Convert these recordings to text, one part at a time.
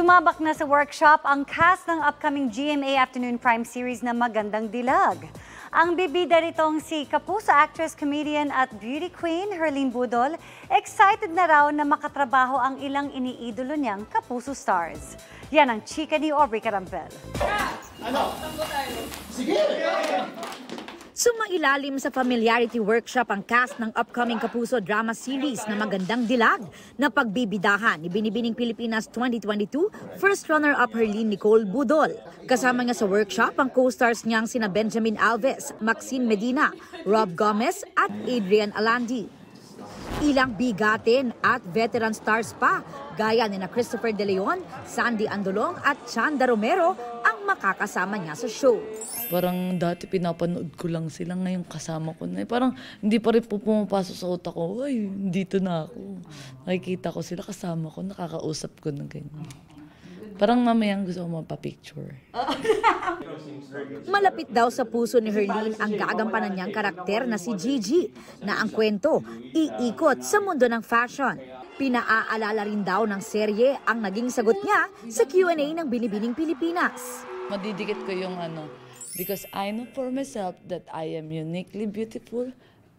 Sumabak na sa workshop ang cast ng upcoming GMA Afternoon Prime series na Magandang Dilag. Ang bibida nitong si Kapuso actress, comedian at beauty queen Herlene Budol, excited na raw na makatrabaho ang ilang iniidolo niyang Kapuso stars. Yan ang chika ni Aubrey Carampel. Sumailalim sa familiarity workshop ang cast ng upcoming Kapuso drama series na Magandang Dilag na pagbibidahan ni Binibining Pilipinas 2022 first runner-up Herlene Nicole Budol. Kasama niya sa workshop ang co-stars niyang sina Benjamin Alves, Maxine Medina, Rob Gomez at Adrian Alandi. Ilang bigatin at veteran stars pa gaya ni na Christopher De Leon, Sandy Andolong at Chanda Romero ang makakasama niya sa show. Parang dati pinapanood ko lang sila, ngayon kasama ko na. Parang hindi pa rin po pumapasok sa utak ko, ay, dito na ako. Nakikita ko sila, kasama ko, nakakausap ko na ganyan. Parang mamayang gusto ko magpa-picture. Malapit daw sa puso ni Herlene ang gagampanan niyang karakter na si Gigi, na ang kwento iikot sa mundo ng fashion. Pinaaalala rin daw ng serye ang naging sagot niya sa Q&A ng Binibining Pilipinas. Madidikit ko yung because I know for myself that I am uniquely beautiful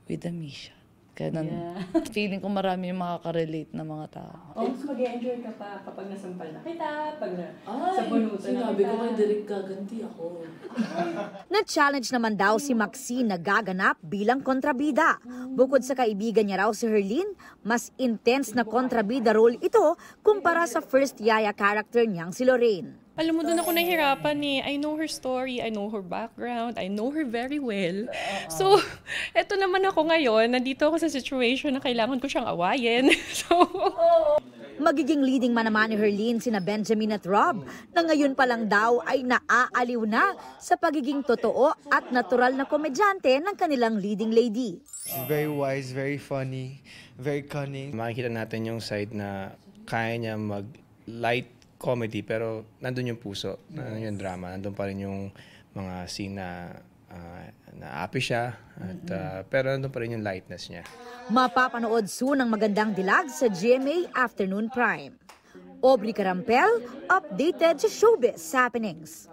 with a mission. Kaya feeling ko marami yung makaka-relate na mga tao. Mas mag-enjoy ka pa kapag nasampal na kita, pag sa bunutan na kita. Sinabi ko kay Derek gaganti ako. Na-challenge naman daw si Maxine na gaganap bilang kontrabida. Bukod sa kaibigan niya raw si Herlene, mas intense na kontrabida role ito kumpara sa first yaya character niyang si Lorraine. Alam mo, doon ako nahihirapan eh. I know her story, I know her background, I know her very well. So, eto naman ako ngayon, nandito ako sa situation na kailangan ko siyang awayin. Magiging leading man naman ni Herlene sina Benjamin at Rob, na ngayon pa lang daw ay naaaliw na sa pagiging totoo at natural na komedyante ng kanilang leading lady. She's very wise, very funny, very cunning. Makikita natin yung side na kaya niya mag-light comedy pero nandun yung puso, nandun yung drama, nandun pa rin yung mga scene na na-happy siya, at, pero nandun pa rin yung lightness niya. Mapapanood soon ang Magandang Dilag sa GMA Afternoon Prime. Aubrey Carampel, updated sa Showbiz Happenings.